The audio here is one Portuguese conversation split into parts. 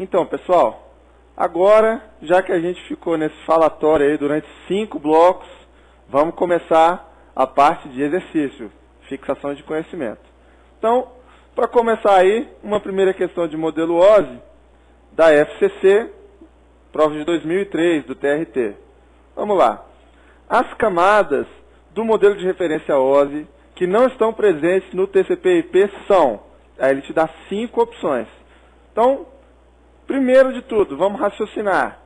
Então, pessoal, agora, já que a gente ficou nesse falatório aí durante 5 blocos, vamos começar a parte de exercício, fixação de conhecimento. Então, para começar aí, uma primeira questão de modelo OSI, da FCC, prova de 2003, do TRT. Vamos lá. As camadas do modelo de referência OSI que não estão presentes no TCP/IP são, aí ele te dá 5 opções. Então, primeiro de tudo, vamos raciocinar.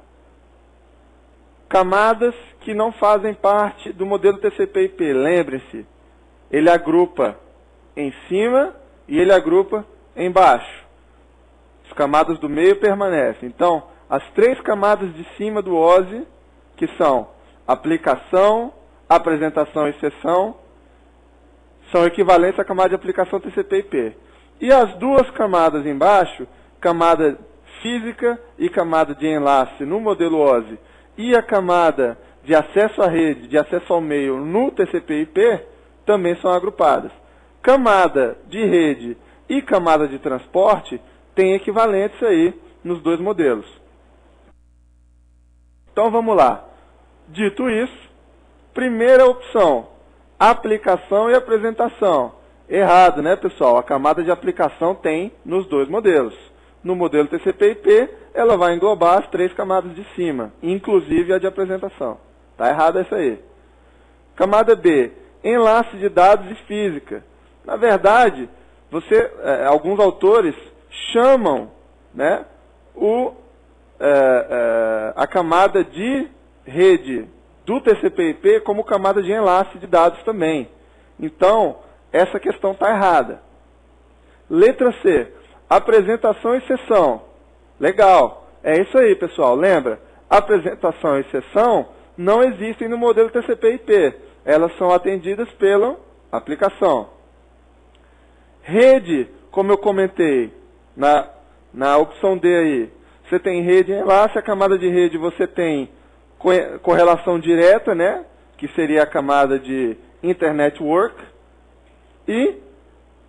Camadas que não fazem parte do modelo TCP/IP. Lembre-se, ele agrupa em cima e ele agrupa embaixo. As camadas do meio permanecem. Então, as 3 camadas de cima do OSI, que são aplicação, apresentação e sessão, são equivalentes à camada de aplicação TCP/IP. E as 2 camadas embaixo, camada física e camada de enlace no modelo OSI, e a camada de acesso à rede, de acesso ao meio no TCP/IP, também são agrupadas. Camada de rede e camada de transporte têm equivalentes aí nos 2 modelos. Então vamos lá. Dito isso, primeira opção, aplicação e apresentação. Errado, né, pessoal? A camada de aplicação tem nos 2 modelos. No modelo TCP/IP, ela vai englobar as 3 camadas de cima, inclusive a de apresentação. Está errado isso aí. Camada B, enlace de dados e física. Na verdade, alguns autores chamam, né, a camada de rede do TCP/IP como camada de enlace de dados também. Então, essa questão está errada. Letra C, apresentação e sessão. Legal. É isso aí, pessoal. Lembra? Apresentação e sessão não existem no modelo TCP/IP. Elas são atendidas pela aplicação. Rede, como eu comentei na opção D aí, você tem rede e enlace. A camada de rede você tem correlação direta, né? Que seria a camada de Internet Work. E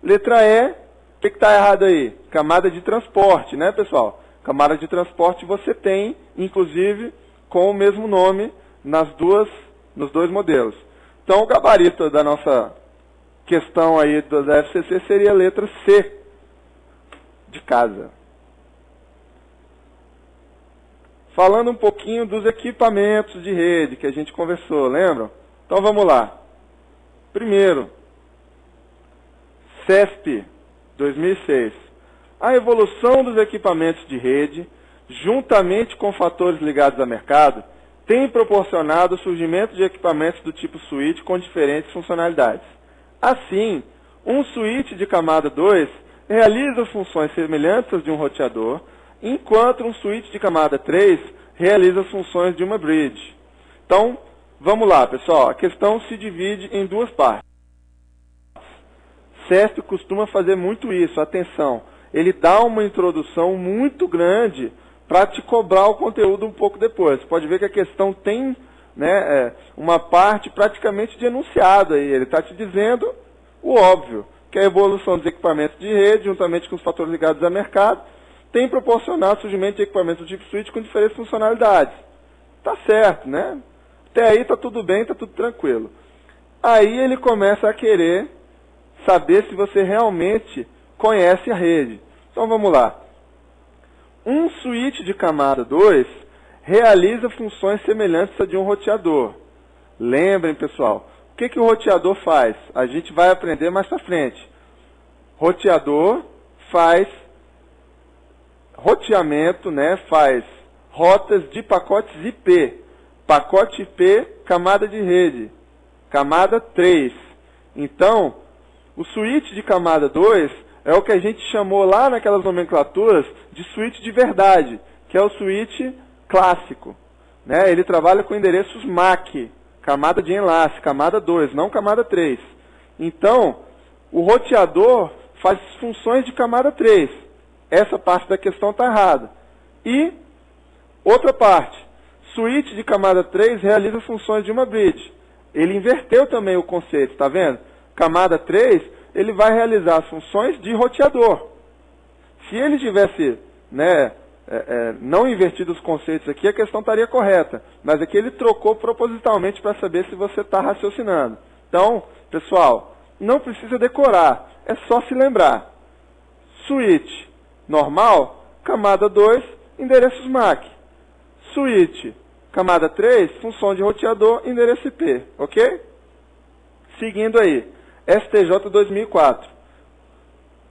letra E, o que está errado aí? Camada de transporte, né, pessoal? Camada de transporte você tem, inclusive, com o mesmo nome nos 2 modelos. Então, o gabarito da nossa questão aí da FCC seria a letra C, de casa. Falando um pouquinho dos equipamentos de rede que a gente conversou, lembram? Então, vamos lá. Primeiro, CESP 2006. A evolução dos equipamentos de rede, juntamente com fatores ligados ao mercado, tem proporcionado o surgimento de equipamentos do tipo switch com diferentes funcionalidades. Assim, um switch de camada 2 realiza funções semelhantes às de um roteador, enquanto um switch de camada 3 realiza as funções de uma bridge. Então, vamos lá, pessoal. A questão se divide em 2 partes. CESP costuma fazer muito isso, atenção. Ele dá uma introdução muito grande para te cobrar o conteúdo um pouco depois. Você pode ver que a questão tem, né, uma parte praticamente de enunciado aí. Ele está te dizendo o óbvio, que a evolução dos equipamentos de rede, juntamente com os fatores ligados ao mercado, tem proporcionado o surgimento de equipamentos do tipo switch com diferentes funcionalidades. Tá certo, né? Até aí tá tudo bem, tá tudo tranquilo. Aí ele começa a querer saber se você realmente conhece a rede. Então vamos lá. Um switch de camada 2 realiza funções semelhantes a de um roteador. Lembrem, pessoal, o que o roteador faz? A gente vai aprender mais para frente. Roteador faz roteamento, né? Faz rotas de pacotes IP. Pacote IP, camada de rede. Camada 3. Então, o switch de camada 2 é o que a gente chamou lá naquelas nomenclaturas de switch de verdade, que é o switch clássico, né? Ele trabalha com endereços MAC, camada de enlace, camada 2, não camada 3. Então, o roteador faz funções de camada 3. Essa parte da questão está errada. E, outra parte, switch de camada 3 realiza funções de uma bridge. Ele inverteu também o conceito, está vendo? Camada 3, ele vai realizar as funções de roteador. Se ele tivesse, né, não invertido os conceitos aqui, a questão estaria correta. Mas aqui ele trocou propositalmente para saber se você está raciocinando. Então, pessoal, não precisa decorar, é só se lembrar. Switch normal, camada 2, endereços MAC. Switch, camada 3, função de roteador, endereço IP. Ok? Seguindo aí, STJ 2004.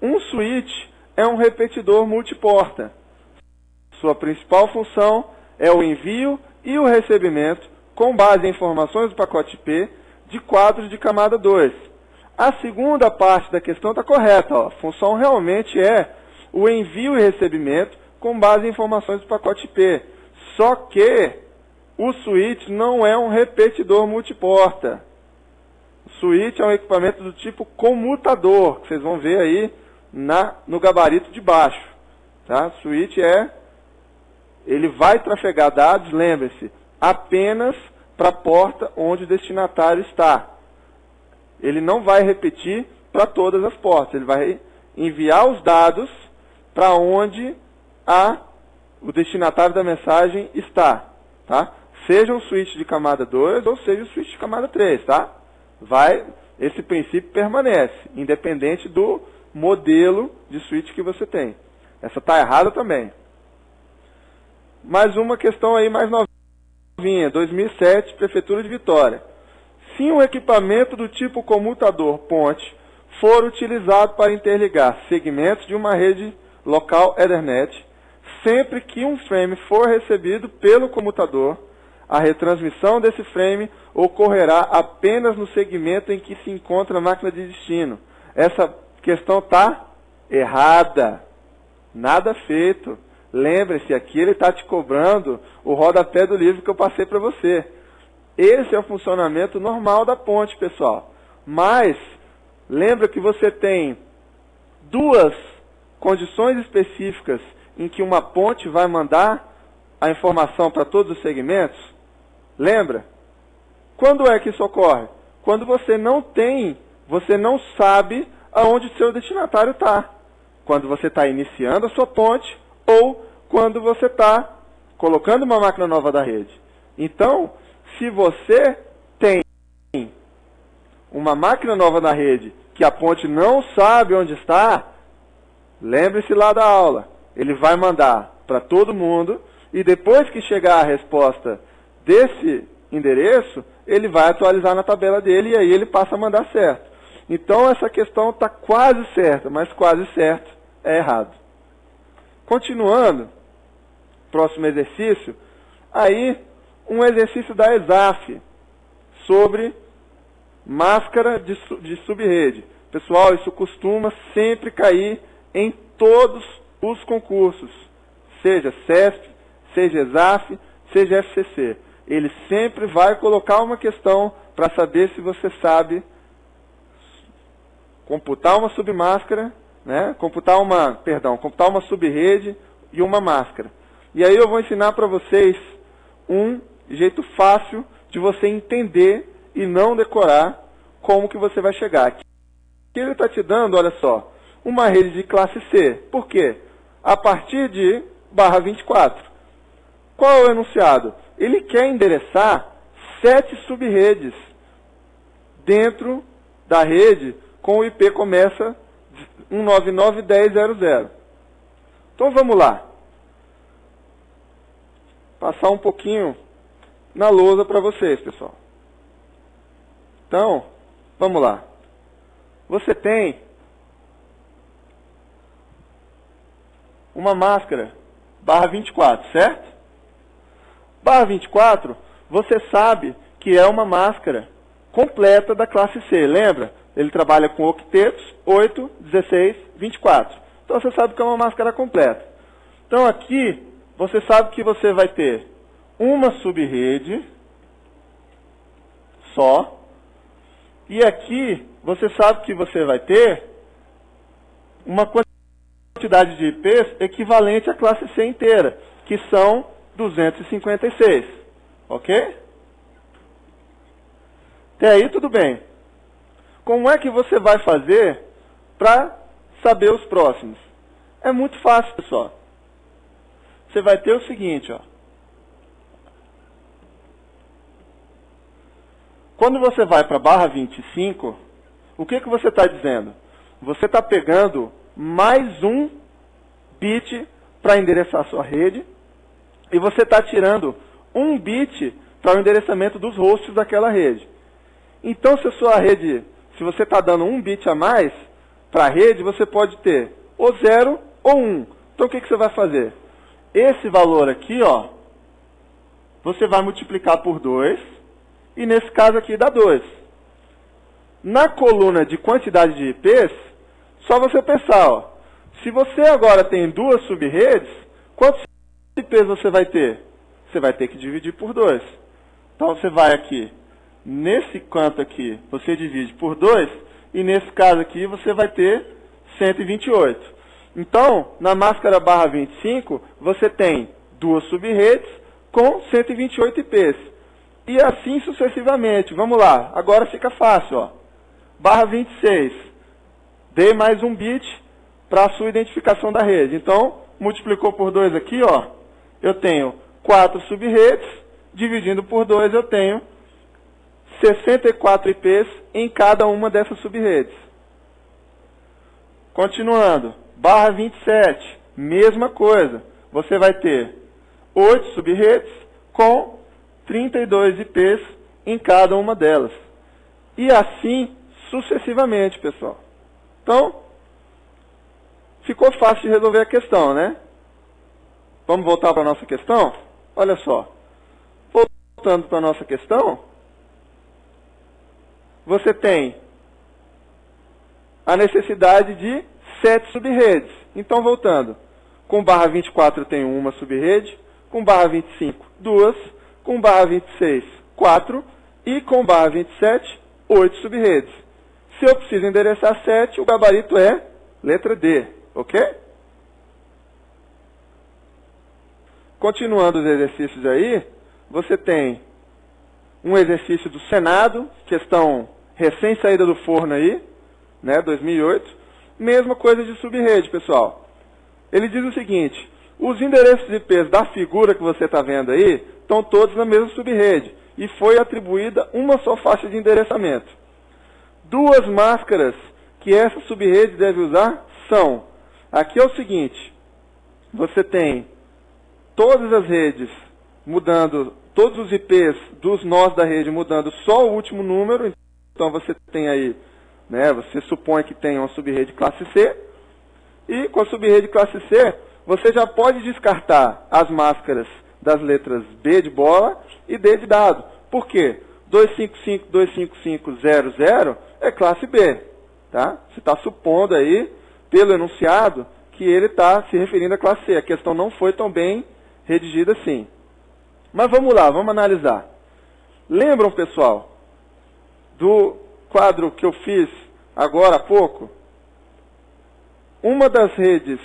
Um switch é um repetidor multiporta. Sua principal função é o envio e o recebimento, com base em informações do pacote IP, de quadros de camada 2. A segunda parte da questão está correta. Ó. A função realmente é o envio e recebimento, com base em informações do pacote IP. Só que o switch não é um repetidor multiporta. O switch é um equipamento do tipo comutador, que vocês vão ver aí no gabarito de baixo. Tá? Switch ele vai trafegar dados, lembre-se, apenas para a porta onde o destinatário está. Ele não vai repetir para todas as portas, ele vai enviar os dados para onde o destinatário da mensagem está. Tá? Seja um switch de camada 2 ou seja um switch de camada 3. Tá? Esse princípio permanece, independente do modelo de switch que você tem. Essa está errada também. Mais uma questão aí mais novinha, 2007, Prefeitura de Vitória. Se um equipamento do tipo comutador ponte for utilizado para interligar segmentos de uma rede local Ethernet, sempre que um frame for recebido pelo comutador, a retransmissão desse frame ocorrerá apenas no segmento em que se encontra a máquina de destino. Essa questão está errada. Nada feito. Lembre-se, aqui ele está te cobrando o rodapé do livro que eu passei para você. Esse é o funcionamento normal da ponte, pessoal. Mas, lembra que você tem duas condições específicas em que uma ponte vai mandar a informação para todos os segmentos? Lembra? Quando é que isso ocorre? Quando você não sabe aonde o seu destinatário está. Quando você está iniciando a sua ponte ou quando você está colocando uma máquina nova da rede. Então, se você tem uma máquina nova na rede que a ponte não sabe onde está, lembre-se lá da aula. Ele vai mandar para todo mundo e depois que chegar a resposta desse endereço, ele vai atualizar na tabela dele e aí ele passa a mandar certo. Então essa questão está quase certa, mas quase certo é errado. Continuando, próximo exercício, aí um exercício da ESAF sobre máscara de subrede. Pessoal, isso costuma sempre cair em todos os concursos, seja CESP, seja ESAF, seja FCC. Ele sempre vai colocar uma questão para saber se você sabe computar uma submáscara, né? computar uma subrede e uma máscara. E aí eu vou ensinar para vocês um jeito fácil de você entender e não decorar como que você vai chegar. Aqui ele está te dando, olha só, uma rede de classe C. Por quê? A partir de /24. Qual é o enunciado? Ele quer endereçar 7 subredes dentro da rede com o IP começa 199.10.00. Então vamos lá. Passar um pouquinho na lousa para vocês, pessoal. Então, vamos lá. Você tem uma máscara /24, certo? /24, você sabe que é uma máscara completa da classe C, lembra? Ele trabalha com octetos, 8, 16, 24. Então você sabe que é uma máscara completa. Então aqui, você sabe que você vai ter uma subrede só. E aqui, você sabe que você vai ter uma quantidade de IPs equivalente à classe C inteira, que são 256. Ok? Até aí tudo bem. Como é que você vai fazer para saber os próximos? É muito fácil, pessoal. você vai ter o seguinte, ó. Quando você vai para a barra 25, o que você está dizendo? Você está pegando mais um bit para endereçar a sua rede e você está tirando um bit para o endereçamento dos hosts daquela rede. Então, se a sua rede, se você está dando um bit a mais para a rede, você pode ter ou 0 ou 1. Então, o que você vai fazer? Esse valor aqui, ó, você vai multiplicar por 2, e nesse caso aqui dá 2. Na coluna de quantidade de IPs, só você pensar, ó, se você agora tem duas sub-redes, quantos IPs você vai ter? Você vai ter que dividir por 2. Então você vai aqui, nesse canto aqui, você divide por 2, e nesse caso aqui você vai ter 128. Então, na máscara barra 25, você tem duas sub-redes com 128 IPs. E assim sucessivamente. Vamos lá, agora fica fácil, ó. Barra 26, dê mais um bit para a sua identificação da rede. Então, multiplicou por 2 aqui, ó, eu tenho 4 sub-redes, dividindo por 2 eu tenho 64 IPs em cada uma dessas sub-redes. Continuando, barra 27, mesma coisa. Você vai ter 8 sub-redes com 32 IPs em cada uma delas. E assim sucessivamente, pessoal. Então, ficou fácil de resolver a questão, né? Vamos voltar para a nossa questão? Olha só. Voltando para a nossa questão, você tem a necessidade de 7 sub-redes. Então, voltando. Com barra 24 eu tenho uma sub-rede, com barra 25, 2, com barra 26, 4, e com barra 27, 8 sub-redes. Se eu preciso endereçar 7, o gabarito é letra D, ok? Continuando os exercícios aí, você tem um exercício do Senado, questão recém-saída do forno aí, né, 2008. Mesma coisa de sub-rede, pessoal. Ele diz o seguinte, os endereços IPs da figura que você está vendo aí, estão todos na mesma sub-rede, e foi atribuída uma só faixa de endereçamento. Duas máscaras que essa sub-rede deve usar são, aqui é o seguinte, você tem todas as redes mudando, todos os IPs dos nós da rede mudando só o último número, então você tem aí, né, você supõe que tem uma sub-rede classe C, e com a sub-rede classe C, você já pode descartar as máscaras das letras B de bola e D de dado. Por quê? 255.255.00 é classe B. Tá? Você está supondo aí, pelo enunciado, que ele está se referindo à classe C. A questão não foi tão bem redigida assim. Mas vamos lá, vamos analisar. Lembram, pessoal, do quadro que eu fiz agora há pouco? Uma das redes,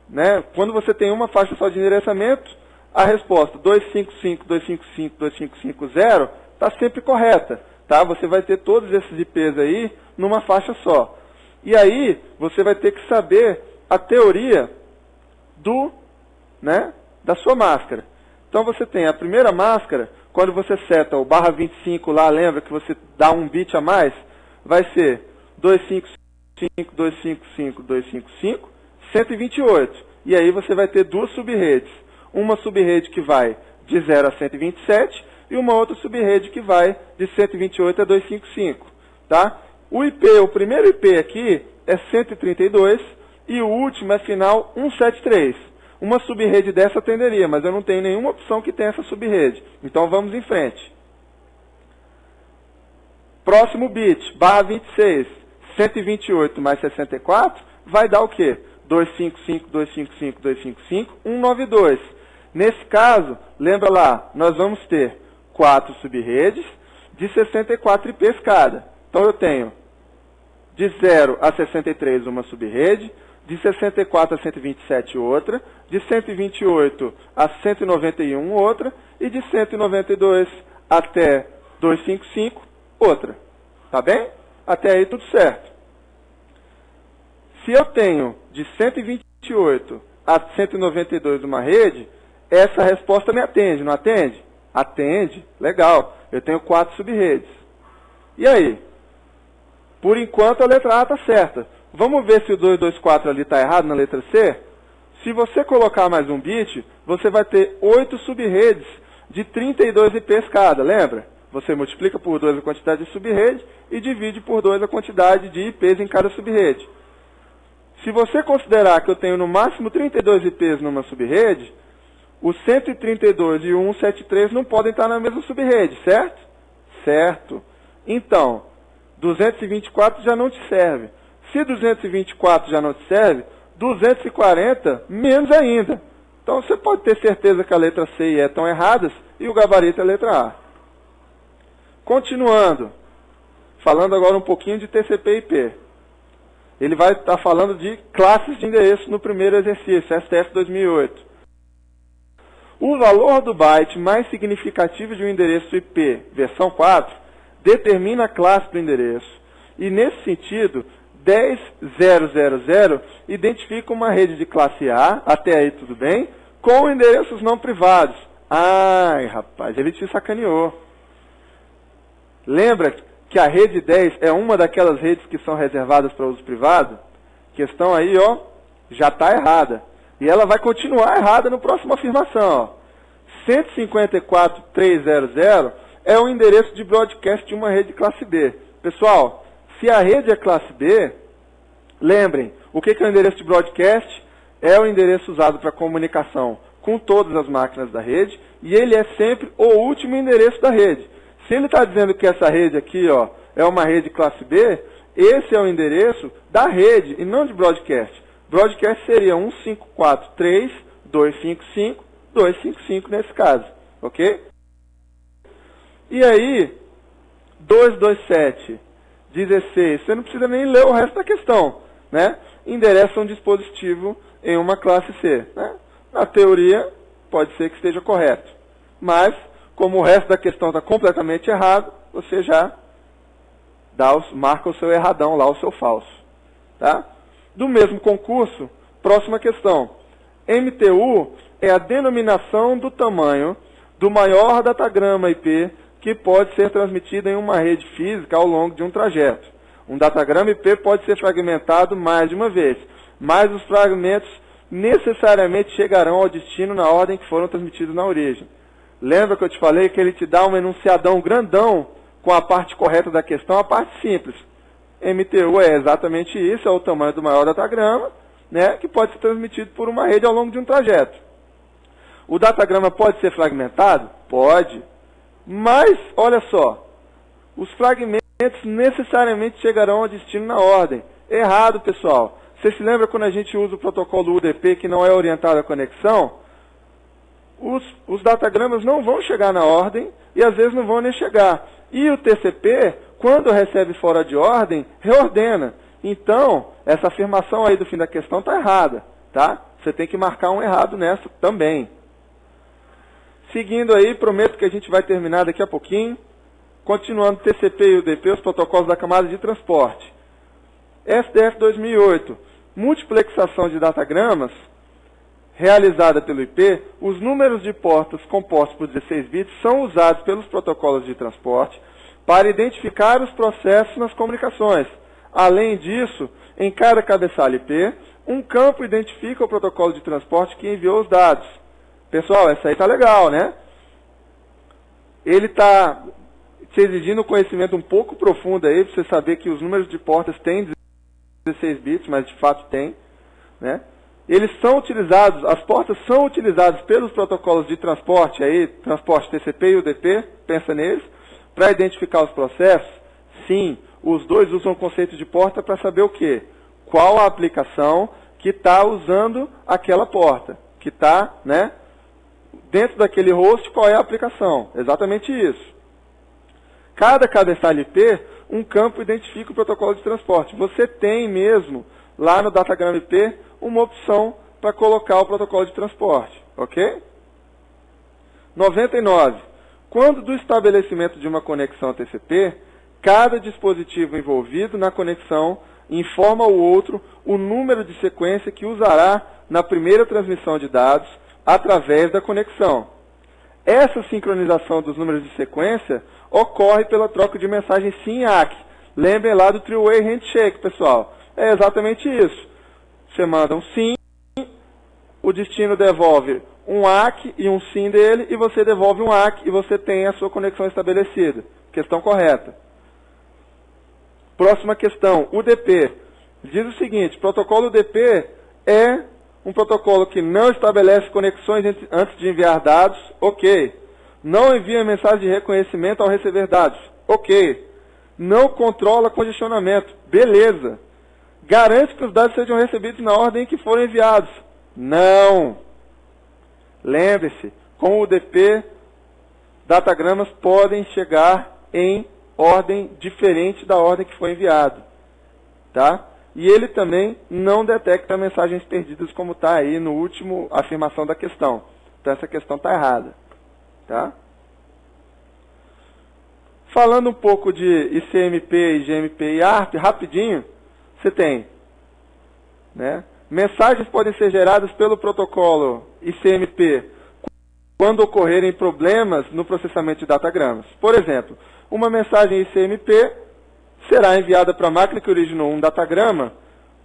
né, quando você tem uma faixa só de endereçamento, a resposta 255.255.255.0 está sempre correta. Tá? Você vai ter todos esses IPs aí numa faixa só. E aí, você vai ter que saber a teoria da sua máscara. Então, você tem a primeira máscara, quando você seta o barra 25 lá, lembra que você dá um bit a mais, vai ser 255.255.255, 128. E aí você vai ter duas sub-redes. Uma sub-rede que vai de 0 a 127 e uma outra sub-rede que vai de 128 a 255. Tá? O IP, o primeiro IP aqui é 132 e o último é final 173. Uma sub-rede dessa atenderia, mas eu não tenho nenhuma opção que tenha essa sub-rede. Então vamos em frente. Próximo bit, barra 26, 128 mais 64, vai dar o quê? 255.255.255.192. Nesse caso, lembra lá, nós vamos ter 4 sub-redes de 64 IPs cada. Então eu tenho de 0 a 63 uma sub-rede, de 64 a 127 outra, de 128 a 191 outra, e de 192 até 255 outra. Tá bem? Até aí tudo certo. Se eu tenho de 128 a 192 de uma rede, essa resposta me atende, não atende? Atende, legal. Eu tenho 4 sub-redes. E aí? Por enquanto a letra A está certa. Vamos ver se o 224 ali está errado na letra C? Se você colocar mais um bit, você vai ter 8 sub-redes de 32 IPs cada, lembra? Você multiplica por 2 a quantidade de sub-rede e divide por 2 a quantidade de IPs em cada sub-rede. Se você considerar que eu tenho no máximo 32 IPs numa sub-rede, os 132 e o 173 não podem estar na mesma sub-rede, certo? Certo. Então, 224 já não te serve. Se 224 já não te serve, 240 menos ainda. Então você pode ter certeza que a letra C e E estão erradas e o gabarito é a letra A. Continuando, falando agora um pouquinho de TCP/IP. Ele vai estar falando de classes de endereço no primeiro exercício, STF 2008. O valor do byte mais significativo de um endereço IP, versão 4, determina a classe do endereço. E nesse sentido, 10.000 identifica uma rede de classe A, até aí tudo bem, com endereços não privados. Ai, rapaz, ele te sacaneou. Lembra que a rede 10 é uma daquelas redes que são reservadas para uso privado? Questão aí, ó, já está errada. E ela vai continuar errada no próximo afirmação. 154.300 é o endereço de broadcast de uma rede classe B. Pessoal, se a rede é classe B, lembrem, o que é o endereço de broadcast? É o endereço usado para comunicação com todas as máquinas da rede, e ele é sempre o último endereço da rede. Se ele está dizendo que essa rede aqui, ó, é uma rede classe B, esse é o endereço da rede e não de broadcast. Broadcast seria 154.3.255.255 nesse caso, ok? E aí, 227.16, você não precisa nem ler o resto da questão, né? Endereça um dispositivo em uma classe C, né? Na teoria, pode ser que esteja correto, mas como o resto da questão está completamente errado, você já marca o seu erradão lá, o seu falso. Tá? Do mesmo concurso, próxima questão. MTU é a denominação do tamanho do maior datagrama IP que pode ser transmitido em uma rede física ao longo de um trajeto. Um datagrama IP pode ser fragmentado mais de uma vez, mas os fragmentos necessariamente chegarão ao destino na ordem que foram transmitidos na origem. Lembra que eu te falei que ele te dá um enunciadão grandão com a parte correta da questão, a parte simples. MTU é exatamente isso, é o tamanho do maior datagrama, né, que pode ser transmitido por uma rede ao longo de um trajeto. O datagrama pode ser fragmentado? Pode. Mas, olha só, os fragmentos necessariamente chegarão ao destino na ordem. Errado, pessoal. Você se lembra quando a gente usa o protocolo UDP que não é orientado à conexão? Os datagramas não vão chegar na ordem e às vezes não vão nem chegar. E o TCP, quando recebe fora de ordem, reordena. Então, essa afirmação aí do fim da questão está errada, tá? Você tem que marcar um errado nessa também. Seguindo aí, prometo que a gente vai terminar daqui a pouquinho. Continuando TCP e UDP, os protocolos da camada de transporte. STF 2008, multiplexação de datagramas, realizada pelo IP, os números de portas compostos por 16 bits são usados pelos protocolos de transporte para identificar os processos nas comunicações. Além disso, em cada cabeçalho IP, um campo identifica o protocolo de transporte que enviou os dados. Pessoal, essa aí está legal, né? Ele está te exigindo um conhecimento um pouco profundo aí, para você saber que os números de portas têm 16 bits, mas de fato tem, né? Eles são utilizados, as portas são utilizadas pelos protocolos de transporte, aí, transporte TCP e UDP, pensa neles, para identificar os processos. Sim, os dois usam o conceito de porta para saber o quê? Qual a aplicação que está usando aquela porta, que está, né, dentro daquele host, qual é a aplicação? Exatamente isso. Cada cabeçalho IP, um campo identifica o protocolo de transporte. Você tem mesmo, lá no datagrama IP, uma opção para colocar o protocolo de transporte, ok? 99. Quando do estabelecimento de uma conexão TCP, cada dispositivo envolvido na conexão informa ao outro o número de sequência que usará na primeira transmissão de dados através da conexão. Essa sincronização dos números de sequência ocorre pela troca de mensagem SYN-ACK. Lembrem lá do Three-Way Handshake, pessoal. É exatamente isso. Você manda um SYN, o destino devolve um ACK e um SYN dele, e você devolve um ACK e você tem a sua conexão estabelecida. Questão correta. Próxima questão, UDP. Diz o seguinte, protocolo UDP é um protocolo que não estabelece conexões antes de enviar dados, ok. Não envia mensagem de reconhecimento ao receber dados, ok. Não controla congestionamento, beleza. Garante que os dados sejam recebidos na ordem em que foram enviados, não. Lembre-se, com o UDP, datagramas podem chegar em ordem diferente da ordem que foi enviado, tá? E ele também não detecta mensagens perdidas, como está aí no último afirmação da questão. Então essa questão está errada, tá? Falando um pouco de ICMP, IGMP e ARP, rapidinho, você tem, né? Mensagens podem ser geradas pelo protocolo ICMP quando ocorrerem problemas no processamento de datagramas. Por exemplo, uma mensagem ICMP será enviada para a máquina que originou um datagrama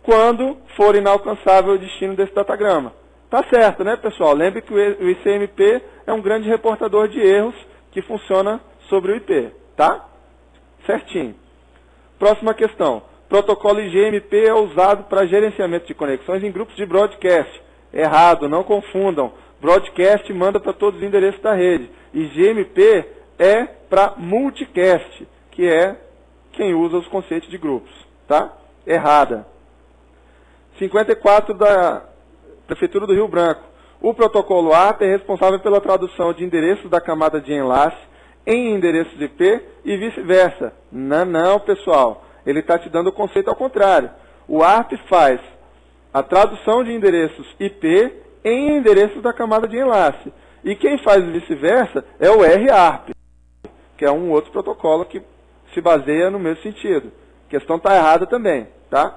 quando for inalcançável o destino desse datagrama. Tá certo, né, pessoal? Lembre que o ICMP é um grande reportador de erros que funciona sobre o IP, tá? Certinho. Próxima questão. Protocolo IGMP é usado para gerenciamento de conexões em grupos de broadcast. Errado, não confundam. Broadcast manda para todos os endereços da rede. IGMP é para multicast, que é quem usa os conceitos de grupos, tá? Errada. 54 da Prefeitura do Rio Branco. O protocolo ATA é responsável pela tradução de endereços da camada de enlace em endereços IP e vice-versa. Não, pessoal. Ele está te dando o conceito ao contrário. O ARP faz a tradução de endereços IP em endereços da camada de enlace. E quem faz vice-versa é o RARP, que é um outro protocolo que se baseia no mesmo sentido. A questão está errada também, tá?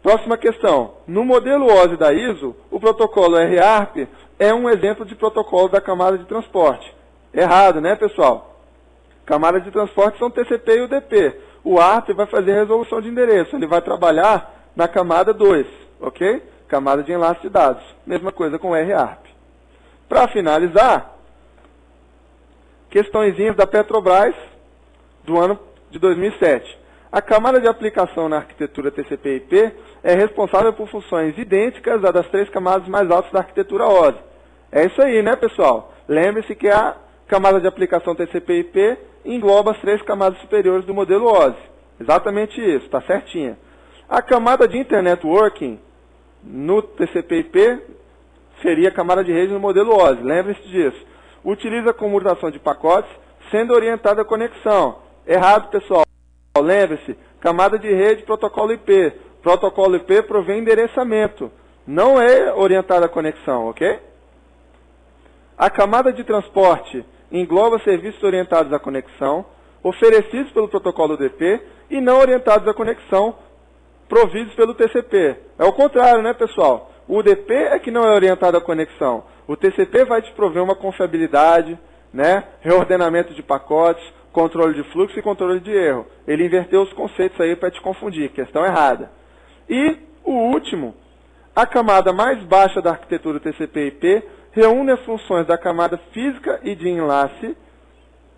Próxima questão. No modelo OSI da ISO, o protocolo RARP é um exemplo de protocolo da camada de transporte. Errado, né, pessoal? Camadas de transporte são TCP e UDP. O ARP vai fazer resolução de endereço. Ele vai trabalhar na camada 2, ok? Camada de enlace de dados. Mesma coisa com o RARP. Para finalizar, questõezinhas da Petrobras do ano de 2007. A camada de aplicação na arquitetura TCP/IP é responsável por funções idênticas à das 3 camadas mais altas da arquitetura OSI. É isso aí, né, pessoal? Lembre-se que a camada de aplicação TCP/IP engloba as 3 camadas superiores do modelo OSI. Exatamente isso, está certinha. A camada de Internet Working no TCP/IP seria a camada de rede no modelo OSI. Lembre-se disso. Utiliza comutação de pacotes sendo orientada à conexão. Errado, pessoal. Lembre-se, camada de rede, protocolo IP. Protocolo IP provém endereçamento. Não é orientada à conexão, ok? A camada de transporte engloba serviços orientados à conexão, oferecidos pelo protocolo UDP e não orientados à conexão, providos pelo TCP. É o contrário, né, pessoal? O UDP é que não é orientado à conexão. O TCP vai te prover uma confiabilidade, né, reordenamento de pacotes, controle de fluxo e controle de erro. Ele inverteu os conceitos aí para te confundir. Questão errada. E o último, a camada mais baixa da arquitetura TCP/IP reúne as funções da camada física e de enlace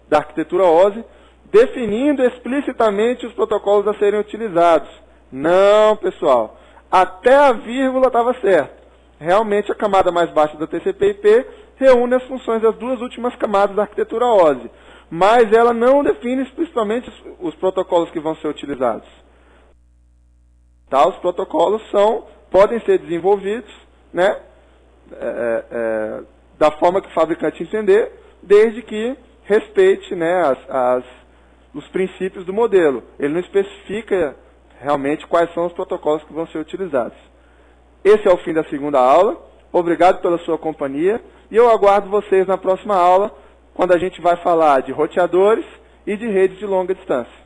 da arquitetura OSI, definindo explicitamente os protocolos a serem utilizados. Não, pessoal. Até a vírgula estava certo. Realmente a camada mais baixa da TCP/IP reúne as funções das 2 últimas camadas da arquitetura OSI, mas ela não define explicitamente os protocolos que vão ser utilizados. Tá? Os protocolos podem ser desenvolvidos, né, da forma que o fabricante entender, desde que respeite, né, os princípios do modelo. Ele não especifica realmente quais são os protocolos que vão ser utilizados. Esse é o fim da segunda aula. Obrigado pela sua companhia e eu aguardo vocês na próxima aula, quando a gente vai falar de roteadores e de redes de longa distância.